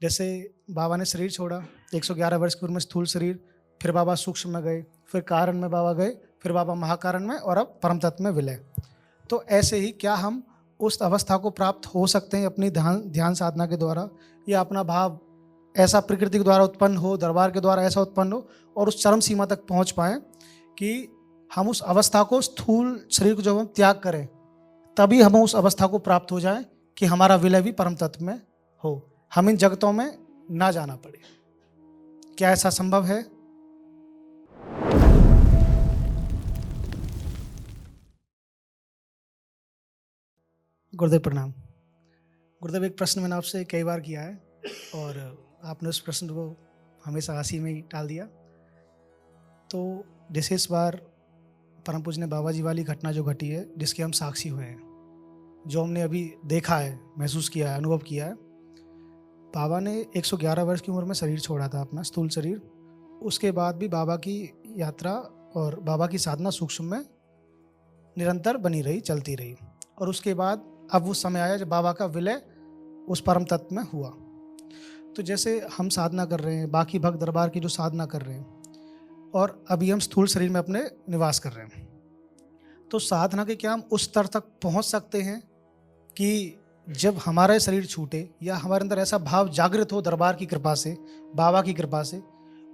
जैसे बाबा ने शरीर छोड़ा, 111 वर्ष की उम्र में स्थूल शरीर, फिर बाबा सूक्ष्म में गए, फिर कारण में बाबा गए, फिर बाबा महाकारण में और अब परम तत्व में विलय। तो ऐसे ही क्या हम उस अवस्था को प्राप्त हो सकते हैं अपनी ध्यान ध्यान साधना के द्वारा, या अपना भाव ऐसा प्रकृति के द्वारा उत्पन्न हो, दरबार के द्वारा ऐसा उत्पन्न हो और उस चरम सीमा तक पहुंच पाएं कि हम उस अवस्था को, स्थूल शरीर को जब हम त्याग करें, तभी हम उस अवस्था को प्राप्त हो जाएं कि हमारा विलय भी परम तत्व में हो, हम इन जगतों में ना जाना पड़े। क्या ऐसा संभव है? गुरुदेव प्रणाम। गुरुदेव, एक प्रश्न मैंने आपसे कई बार किया है और आपने उस प्रश्न को हमेशा हंसी में ही टाल दिया। तो जैसे इस बार परम पूज्य बाबा जी वाली घटना जो घटी है, जिसके हम साक्षी हुए हैं, जो हमने अभी देखा है, महसूस किया है, अनुभव किया है। बाबा ने 111 वर्ष की उम्र में शरीर छोड़ा था, अपना स्थूल शरीर। उसके बाद भी बाबा की यात्रा और बाबा की साधना सूक्ष्म में निरंतर बनी रही, चलती रही। और उसके बाद अब वो समय आया जब बाबा का विलय उस परम तत्व में हुआ। तो जैसे हम साधना कर रहे हैं, बाकी भक्त दरबार की जो साधना कर रहे हैं, और अभी हम स्थूल शरीर में अपने निवास कर रहे हैं, तो साधना के क्या हम उस स्तर तक पहुंच सकते हैं कि जब हमारा शरीर छूटे या हमारे अंदर ऐसा भाव जागृत हो दरबार की कृपा से, बाबा की कृपा से,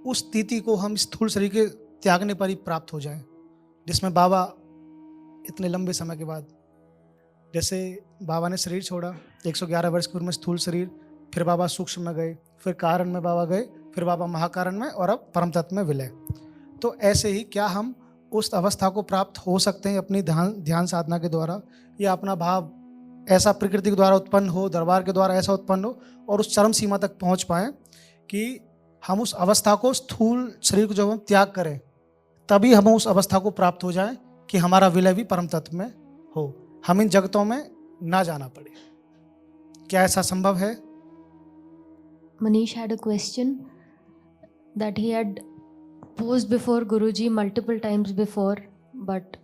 उस स्थिति को हम स्थूल शरीर के त्यागने पर ही प्राप्त हो जाएं, जिसमें बाबा इतने लंबे समय के बाद, जैसे बाबा ने शरीर छोड़ा, 111 वर्ष की उम्र में स्थूल शरीर, फिर बाबा सूक्ष्म में गए, फिर कारण में बाबा गए, फिर बाबा महाकारण में और अब परम तत्व में विलय। तो ऐसे ही क्या हम उस अवस्था को प्राप्त हो सकते हैं अपनी ध्यान साधना के द्वारा, या अपना भाव ऐसा प्रकृति के द्वारा उत्पन्न हो, दरबार के द्वारा ऐसा उत्पन्न हो और उस चरम सीमा तक पहुंच पाएं कि हम उस अवस्था को, स्थूल शरीर को जब हम त्याग करें, तभी हम उस अवस्था को प्राप्त हो जाएं कि हमारा विलय भी परम तत्व में हो, हम इन जगतों में ना जाना पड़े। क्या ऐसा संभव है? Manish had a question that he had posed before Guruji multiple times before, but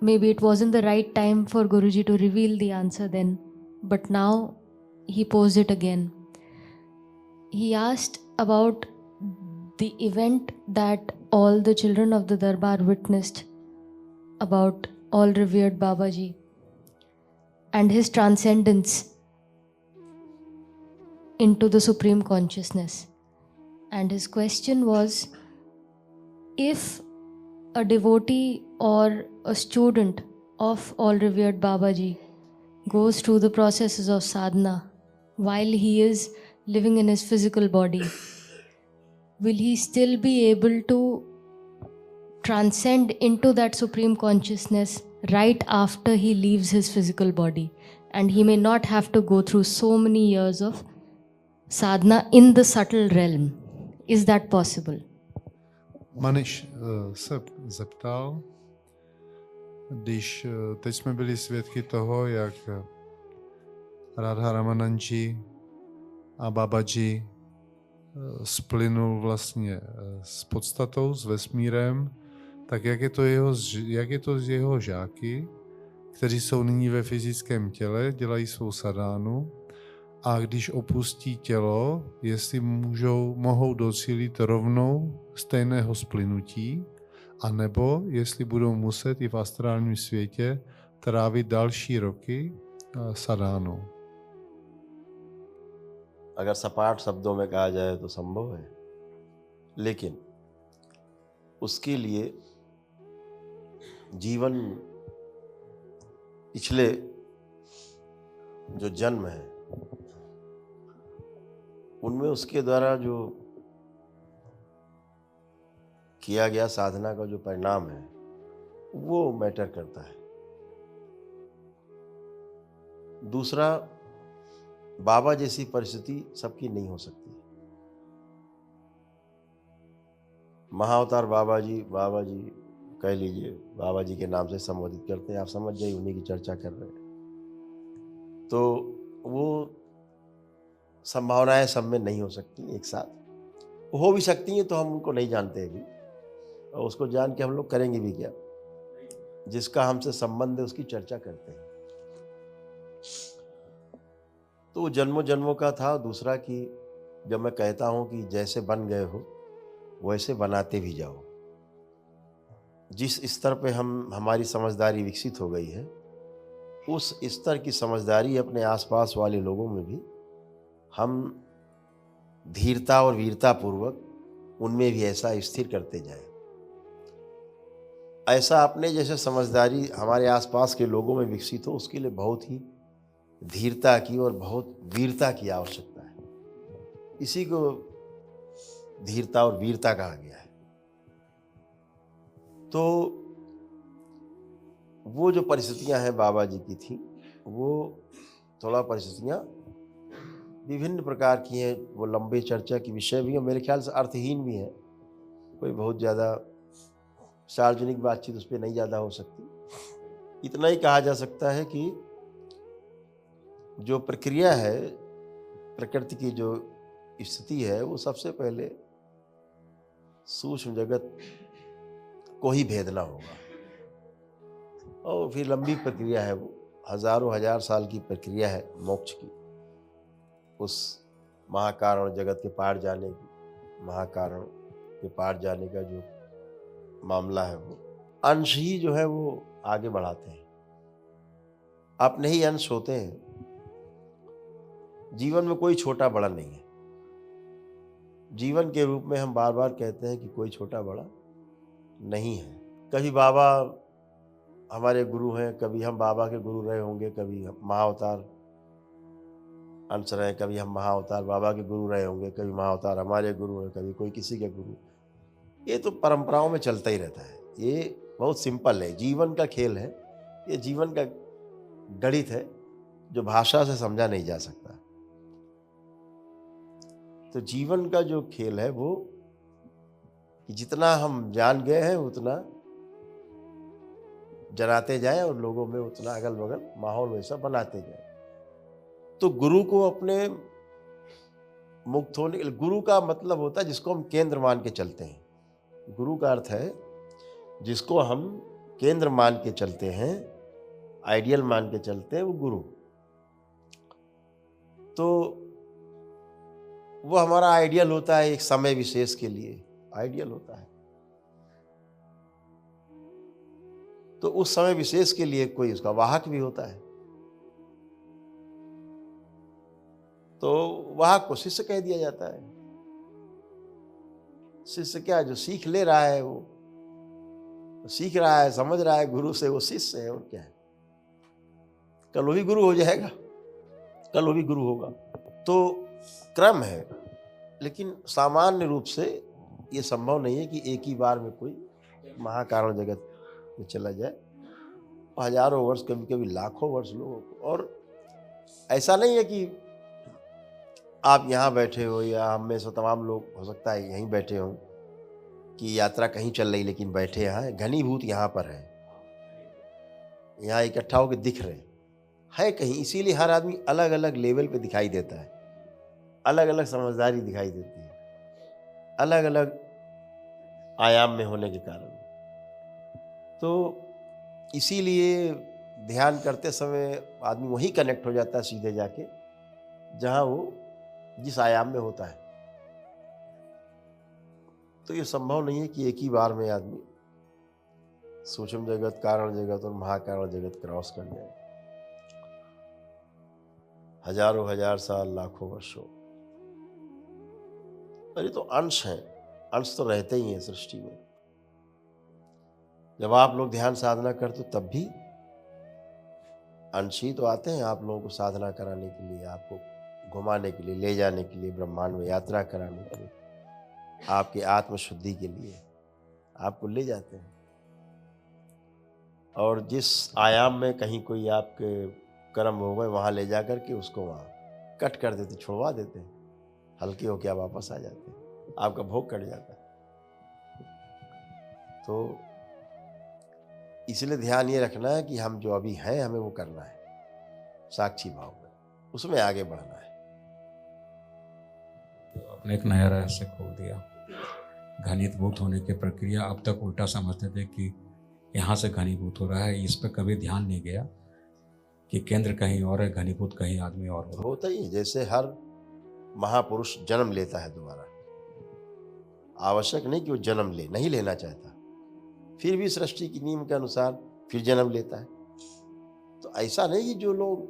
maybe it wasn't the right time for Guruji to reveal the answer then. But now he posed it again. He asked about the event that all the children of the Darbar witnessed about all revered Babaji and his transcendence into the Supreme Consciousness. And his question was, if a devotee or a student of all revered Babaji goes through the processes of sadhana while he is living in his physical body, will he still be able to transcend into that Supreme Consciousness right after he leaves his physical body? And he may not have to go through so many years of sadhana in the subtle realm. Is that possible? Maniš se zeptal, když teď jsme byli svědky toho, jak Radha Ramananji a Babaji splynul vlastně s podstatou, s vesmírem, tak jak je to z jeho žáky, kteří jsou nyní ve fyzickém těle, dělají svou sadánu, a když opustí tělo, jestli mohou docílit rovnou stejného splynutí, anebo jestli budou muset i v astrálním světě trávit další roky sadánou. अगर सपाट शब्दों में कहा जाए तो संभव है, लेकिन उसके लिए जीवन, पिछले जो जन्म है उनमें उसके द्वारा जो किया गया साधना का जो परिणाम है वो मैटर करता है। दूसरा, बाबा जैसी परिस्थिति सबकी नहीं हो सकती। महाअवतार बाबा जी कह लीजिए, बाबा जी के नाम से संबोधित करते हैं, आप समझ जाइए उन्हीं की चर्चा कर रहे हैं। तो वो संभावनाएं सब में नहीं हो सकती एक साथ। हो भी सकती हैं तो हम उनको नहीं जानते अभी, और उसको जान के हम लोग करेंगे भी क्या। जिसका हमसे संबंध है उसकी चर्चा करते हैं। तो वो जन्मों जन्मों का था। दूसरा कि जब मैं कहता हूँ कि जैसे बन गए हो वैसे बनाते भी जाओ। जिस स्तर पे हमारी समझदारी विकसित हो गई है, उस स्तर की समझदारी अपने आसपास वाले लोगों में भी हम धीरता और वीरता पूर्वक उनमें भी ऐसा स्थिर करते जाएं। ऐसा अपने जैसे समझदारी हमारे आसपास के लोगों में विकसित हो, उसके लिए बहुत ही धीरता की और बहुत वीरता की आवश्यकता है। इसी को धीरता और वीरता कहा गया है। तो वो जो परिस्थितियां हैं बाबा जी की थी, वो थोड़ा परिस्थितियां विभिन्न प्रकार की हैं। वो लंबी चर्चा की विषय भी है, मेरे ख्याल से अर्थहीन भी है। कोई बहुत ज़्यादा सार्वजनिक बातचीत उस पर नहीं ज़्यादा हो सकती। इतना ही कहा जा सकता है कि जो प्रक्रिया है, प्रकृति की जो स्थिति है, वो सबसे पहले सूक्ष्म जगत को ही भेदना होगा, और फिर लंबी प्रक्रिया है, वो हजारों हजार साल की प्रक्रिया है मोक्ष की। उस महाकारण जगत के पार जाने की, महाकारण के पार जाने का जो मामला है, वो अंश ही जो है वो आगे बढ़ाते हैं। अपने ही अंश होते हैं। जीवन में कोई छोटा बड़ा नहीं है। जीवन के रूप में हम बार बार कहते हैं कि कोई छोटा बड़ा नहीं है। कभी बाबा हमारे गुरु हैं, कभी हम बाबा के गुरु रहे होंगे, कभी हम महाअवतार अंश रहे, कभी हम महाअवतार बाबा के गुरु रहे होंगे, कभी महाअवतार हमारे गुरु हैं, कभी कोई किसी के गुरु। ये तो परंपराओं में चलता ही रहता है। ये बहुत सिंपल है, जीवन का खेल है। ये जीवन का गणित है जो भाषा से समझा नहीं जा सकता। तो जीवन का जो खेल है वो कि जितना हम जान गए हैं उतना जनाते जाएं और लोगों में उतना अगल बगल माहौल वैसा बनाते जाएं। तो गुरु को अपने मुक्त होने के लिए, गुरु का मतलब होता है जिसको हम केंद्र मान के चलते हैं। गुरु का अर्थ है जिसको हम केंद्र मान के चलते हैं, आइडियल मान के चलते हैं, वो गुरु। तो वो हमारा आइडियल होता है एक समय विशेष के लिए, आइडियल होता है। तो उस समय विशेष के लिए कोई उसका वाहक भी होता है। तो वाहक को शिष्य कह दिया जाता है। शिष्य क्या, जो सीख ले रहा है, वो सीख रहा है, समझ रहा है गुरु से, वो शिष्य है। और क्या है, कल वो भी गुरु हो जाएगा, कल वो भी गुरु होगा। तो क्रम है, लेकिन सामान्य रूप से ये संभव नहीं है कि एक ही बार में कोई महाकारण जगत में चला जाए। हजारों वर्ष, कभी कभी लाखों वर्ष लोगों को। और ऐसा नहीं है कि आप यहाँ बैठे हो या हम में से तमाम लोग हो सकता है यहीं बैठे हों कि यात्रा कहीं चल रही लेकिन बैठे यहाँ हैं। घनीभूत यहाँ पर है, यहाँ इकट्ठा होकर दिख रहे है कहीं। इसीलिए हर आदमी अलग अलग लेवल पे दिखाई देता है, अलग अलग समझदारी दिखाई देती है, अलग अलग आयाम में होने के कारण। तो इसीलिए ध्यान करते समय आदमी वहीं कनेक्ट हो जाता है सीधे जाके जहाँ वो जिस आयाम में होता है। तो ये संभव नहीं है कि एक ही बार में आदमी सूक्ष्म जगत, कारण जगत और महाकारण जगत क्रॉस कर जाए। हजारों हजार साल, लाखों वर्षों। और ये तो अंश हैं, अंश तो रहते ही हैं सृष्टि में। जब आप लोग ध्यान साधना करते हो तब भी अंश ही तो आते हैं आप लोगों को साधना कराने के लिए, आपको घुमाने के लिए, ले जाने के लिए, ब्रह्मांड में यात्रा कराने के लिए, आपकी आत्मशुद्धि के लिए आपको ले जाते हैं। और जिस आयाम में कहीं कोई आपके कर्म हो गए, वहाँ ले जा कर के उसको वहाँ कट कर देते, छुड़वा देते हैं। हल्के होके आप वापस आ जाते हैं, आपका भोग कट जाता है। तो इसलिए ध्यान ये रखना है कि हम जो अभी हैं हमें वो करना है, साक्षी भाव में, उसमें आगे बढ़ना है। आपने एक नया रहस्य खोल दिया। घनीभूत होने की प्रक्रिया अब तक उल्टा समझते थे कि यहाँ से घनीभूत हो रहा है, इस पर कभी ध्यान नहीं गया कि केंद्र कहीं और है, घनीभूत कहीं आदमी और होता ही है। जैसे हर महापुरुष जन्म लेता है दोबारा। आवश्यक नहीं कि वो जन्म ले, नहीं लेना चाहता, फिर भी सृष्टि की नियम के अनुसार फिर जन्म लेता है। तो ऐसा नहीं कि जो लोग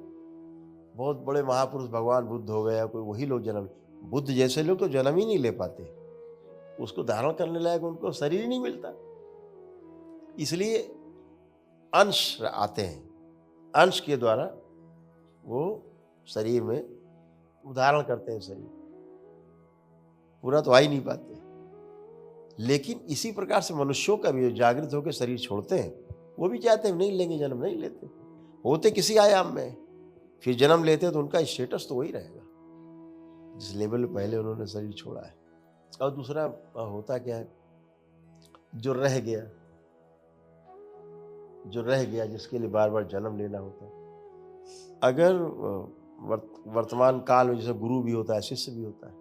बहुत बड़े महापुरुष भगवान बुद्ध हो गया कोई, वही लोग जन्म, बुद्ध जैसे लोग तो जन्म ही नहीं ले पाते, उसको धारण करने लायक उनको शरीर ही नहीं मिलता। इसलिए अंश आते हैं, अंश के द्वारा वो शरीर में धारण करते हैं शरीर, पूरा तो आ ही नहीं पाते। लेकिन इसी प्रकार से मनुष्यों का भी जागृत होकर शरीर छोड़ते हैं, वो भी चाहते हैं नहीं लेंगे जन्म, नहीं लेते, होते किसी आयाम में, फिर जन्म लेते हैं तो उनका स्टेटस तो वही रहेगा जिस लेवल पे पहले उन्होंने शरीर छोड़ा है। और दूसरा होता क्या है, जो रह गया जिसके लिए बार बार जन्म लेना होता है। अगर वर्तमान काल में जैसे गुरु भी होता है, शिष्य भी होता है,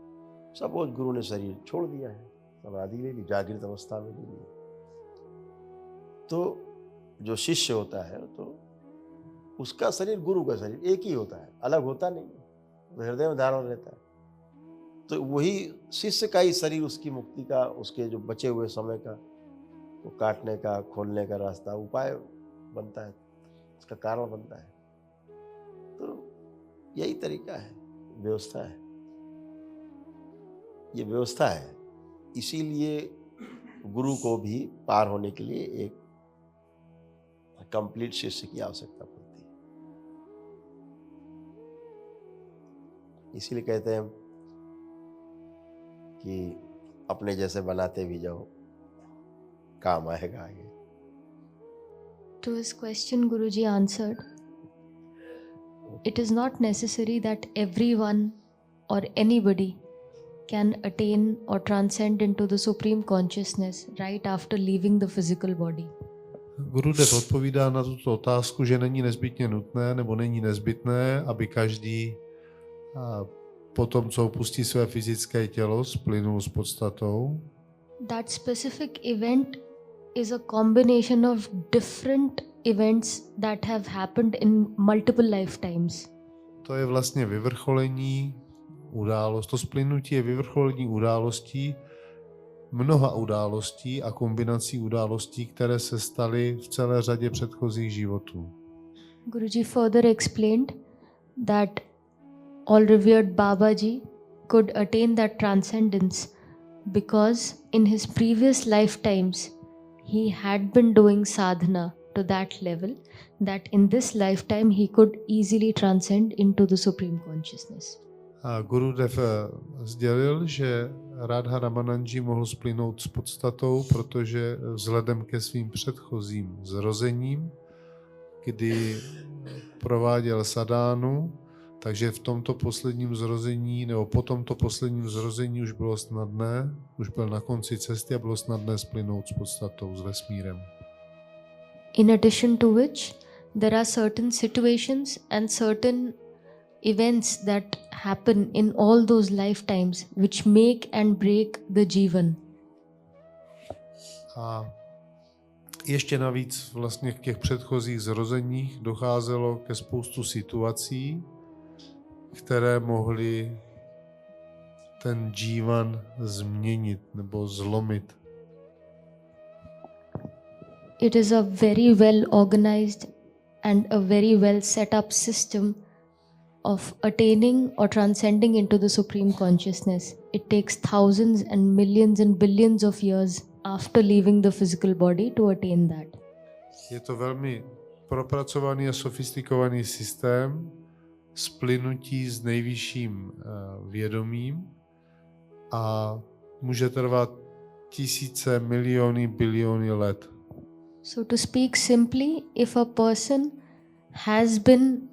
सपोज गुरु ने शरीर छोड़ दिया है, समाधि ले ली, जागृत अवस्था में ले ली, तो जो शिष्य होता है तो उसका शरीर गुरु का शरीर एक ही होता है, अलग होता नहीं है, तो हृदय में धारण रहता है। तो वही शिष्य का ही शरीर उसकी मुक्ति का, उसके जो बचे हुए समय का वो काटने का, खोलने का रास्ता, उपाय बनता है, उसका कारण बनता है। तो यही तरीका है, व्यवस्था है, ये व्यवस्था है। इसीलिए गुरु को भी पार होने के लिए एक कंप्लीट शिष्य की आवश्यकता पड़ती है। इसीलिए कहते हैं कि अपने जैसे बनाते भी जाओ, काम आएगा आगे। To his question, Guruji answered, it is not necessary that everyone or anybody can attain or transcend into the supreme consciousness right after leaving the physical body. Gurudev odpovídá na tuto otázku, že není nezbytně nutné nebo není nezbytné, aby každý po tom, co opustí své fyzické tělo, splynul s podstatou. That specific event is a combination of different events that have happened in multiple lifetimes. To je vlastně vyvrcholení událost. To splynutí je vyvrcholení událostí, mnoha událostí a kombinací událostí, které se staly v celé řadě předchozích životů. Guruji further explained that all revered Babaji could attain that transcendence because in his previous lifetimes he had been doing sadhana to that level that in this lifetime he could easily transcend into the supreme consciousness. A Gurudev sdělil, že Radha Ramananji mohl splynout s podstatou, protože vzhledem ke svým předchozím zrozením, kdy prováděl sadánu, takže v tomto posledním zrození, nebo po tomto posledním zrození už bylo snadné, už byl na konci cesty a bylo snadné splynout s podstatou, s vesmírem. In addition to which, there are certain situations and certain events that happen in all those lifetimes which make and break the jivan. A ještě navíc vlastně v těch předchozích zrozeních docházelo ke spoustu situací, které mohly ten džívan změnit nebo zlomit. It is a very well organized and a very well set up system of attaining or transcending into the supreme consciousness. It takes thousands and billions of years after leaving the physical body to attain that. Je to velmi propracovaný a sofistikovaný systém splynutí s nejvyšším vědomím a může trvat tisíce, miliony, biliony let. So to speak simply, if a person has been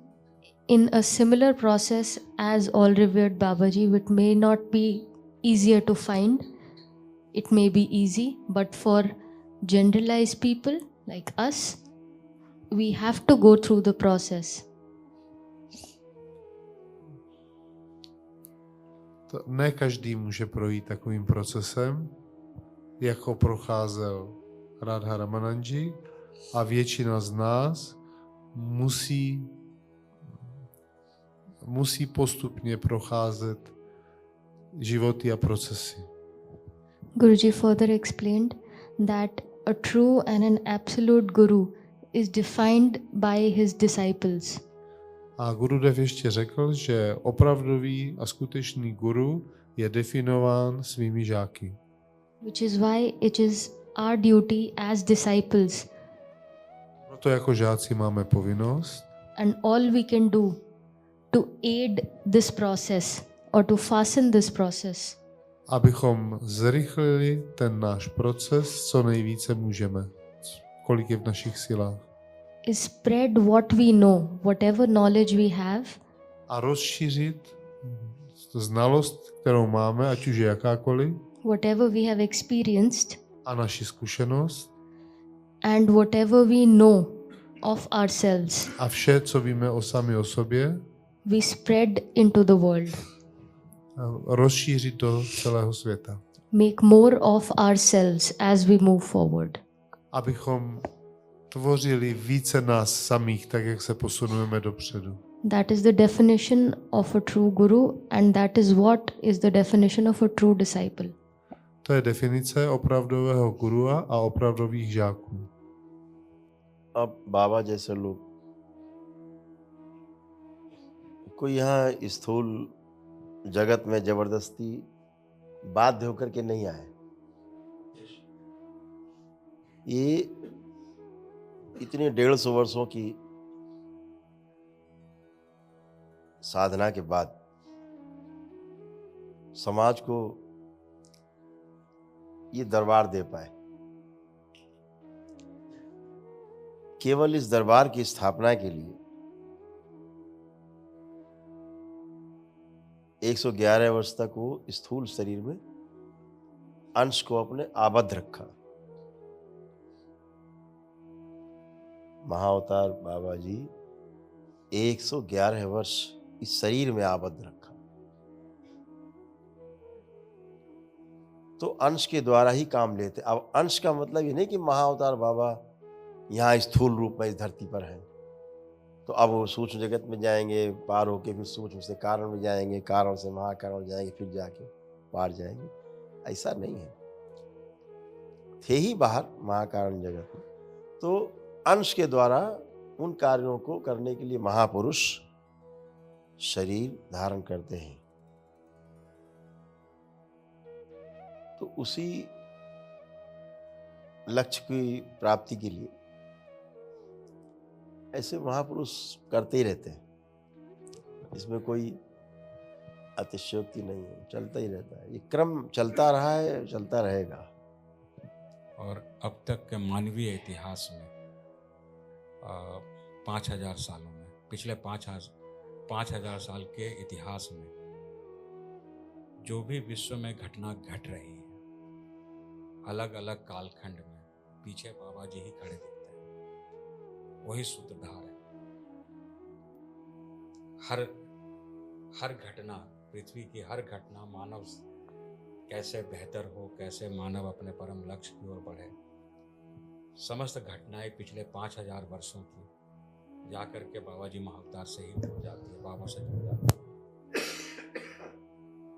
in a similar process as all revered Babaji, which may not be easier to find, it may be easy, but for generalized people like us, we have to go through the process. Ne každý může projít takovým procesem, jako procházel Radha Ramananji, a většina z nás musí postupně procházet životy a procesy. Guruji further explained that a true and an absolute guru is defined by his disciples. A Gurudev ještě řekl, že opravdový a skutečný guru je definován svými žáky. Which is why it is our duty as disciples Proto jako žáci máme povinnost and all we can do to aid this process or to fasten this process abychom zrychlili ten náš proces, co nejvíce můžeme, kolik je v našich silách. is spread what we know, whatever knowledge we have, A rozšířit znalost, kterou máme, ať už je jakákoliv, whatever we have experienced, a naši zkušenost and whatever we know of ourselves, a vše, co víme sami o sobě, we spread into the world. rozšířit do celého světa. Make more of ourselves as we move forward. Abychom tvořili více nás samých, tak jak se posunujeme dopředu. That is the definition of a true guru, and that is what is the definition of a true disciple. To je definice opravdového gurua a opravdových žáků. अब बाबा जैसे लोग कोई यहाँ स्थूल जगत में जबरदस्ती बाध्य होकर के नहीं आए। ये इतने 150 वर्षों की साधना के बाद समाज को ये दरबार दे पाए। केवल इस दरबार की स्थापना के लिए 111 वर्ष तक वो स्थूल शरीर में अंश को अपने आबद्ध रखा। महाअवतार बाबा जी 111 वर्ष इस शरीर में आबद्ध रखा। तो अंश के द्वारा ही काम लेते। अब अंश का मतलब ये नहीं कि महाअवतार बाबा यहाँ स्थूल रूप में इस धरती पर है, तो अब वो सूक्ष्म जगत में जाएंगे, पार होके फिर सूक्ष्म से कारण में जाएंगे, कारण से महाकारण जाएंगे, फिर जाके पार जाएंगे। ऐसा नहीं है। थे ही बाहर महाकारण जगत में, तो अंश के द्वारा उन कार्यों को करने के लिए महापुरुष शरीर धारण करते हैं। तो उसी लक्ष्य की प्राप्ति के लिए ऐसे महापुरुष करते ही रहते हैं। इसमें कोई अतिशयोक्ति नहीं है, चलता ही रहता है। ये क्रम चलता रहा है, चलता रहेगा। और अब तक के मानवीय इतिहास में 5000 सालों में, पिछले 5000 साल के इतिहास में जो भी विश्व में घटना घट रही है, अलग अलग कालखंड में पीछे बाबा जी ही खड़े दिखते हैं। वही सूत्रधार है। हर घटना, पृथ्वी की हर घटना मानव कैसे बेहतर हो, कैसे मानव अपने परम लक्ष्य की ओर बढ़े, समस्त घटनाएं पिछले 5000 वर्षों की जाकर के बाबा जी महाअवतार से ही जुड़ जाती है, बाबा से जुड़ जाती है।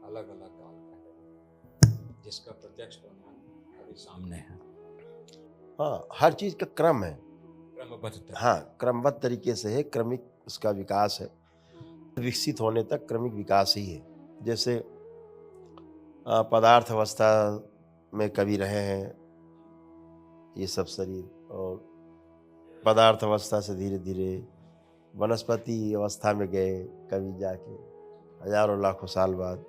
अलग अलग कालखंड जिसका प्रत्यक्ष प्रमाण अभी सामने है। हाँ, हर चीज का क्रम है, क्रमबद्ध। हाँ, क्रमबद्ध तरीके से है, क्रमिक उसका विकास है। विकसित होने तक क्रमिक विकास ही है। जैसे पदार्थ अवस्था में कभी रहे हैं ये सब शरीर, और पदार्थ अवस्था से धीरे धीरे वनस्पति अवस्था में गए, कभी जाके हजारों लाखों साल बाद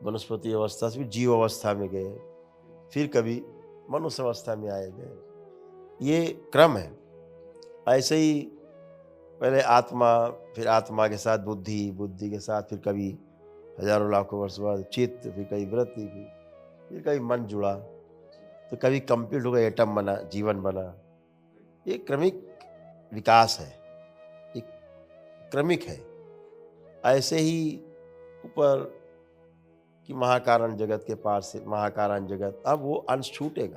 वनस्पति अवस्था से फिर जीव अवस्था में गए, फिर कभी मनुष्य अवस्था में आए गए। ये क्रम है। ऐसे ही पहले आत्मा, फिर आत्मा के साथ बुद्धि, बुद्धि के साथ फिर कभी हजारों लाखों वर्ष बाद चित्त, फिर कभी वृत्ति, फिर कभी मन जुड़ा, तो कभी कंप्लीट हो गया, एटम बना, जीवन बना। ये क्रमिक विकास है, एक क्रमिक है। ऐसे ही ऊपर कि महाकारण जगत के पार से महाकारण जगत, अब वो अंश छूटेगा।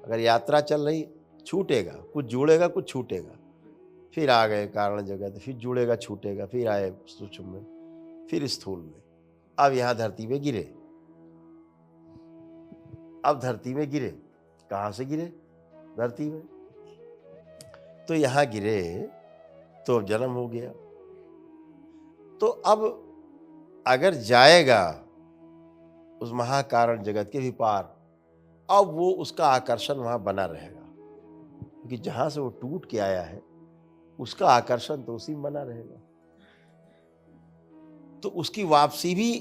अगर यात्रा चल रही, छूटेगा, कुछ जुड़ेगा, कुछ छूटेगा। फिर आ गए कारण जगत, फिर जुड़ेगा, छूटेगा, फिर आए सूक्ष्म में, फिर स्थूल में। अब यहां धरती में गिरे। अब धरती में गिरे, कहां से गिरे? धरती में। तो यहां गिरे तो अब जन्म हो गया। तो अब अगर जाएगा उस महाकारण जगत के भी पार, अब वो उसका आकर्षण वहां बना रहेगा, क्योंकि जहां से वो टूट के आया है उसका आकर्षण तो उसी में बना रहेगा। तो उसकी वापसी भी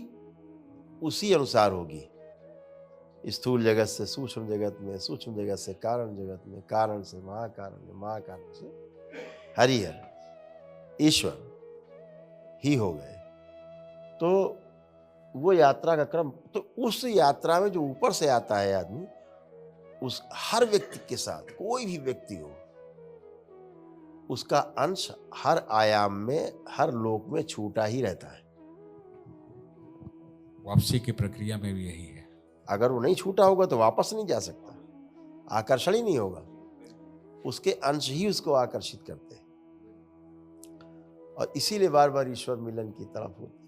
उसी अनुसार होगी, स्थूल जगत से सूक्ष्म जगत में, सूक्ष्म जगत से कारण जगत में, कारण से महाकारण में, महाकारण से हरिहर ईश्वर ही हो गए। तो वो यात्रा का क्रम, तो उस यात्रा में जो ऊपर से आता है आदमी, उस हर व्यक्ति के साथ, कोई भी व्यक्ति हो, उसका अंश हर आयाम में, हर लोक में छूटा ही रहता है। वापसी की प्रक्रिया में भी यही है। अगर वो नहीं छूटा होगा तो वापस नहीं जा सकता, आकर्षण ही नहीं होगा, उसके अंश ही उसको आकर्षित करते हैं। और इसीलिए बार बार ईश्वर मिलन की तरफ होते हैं।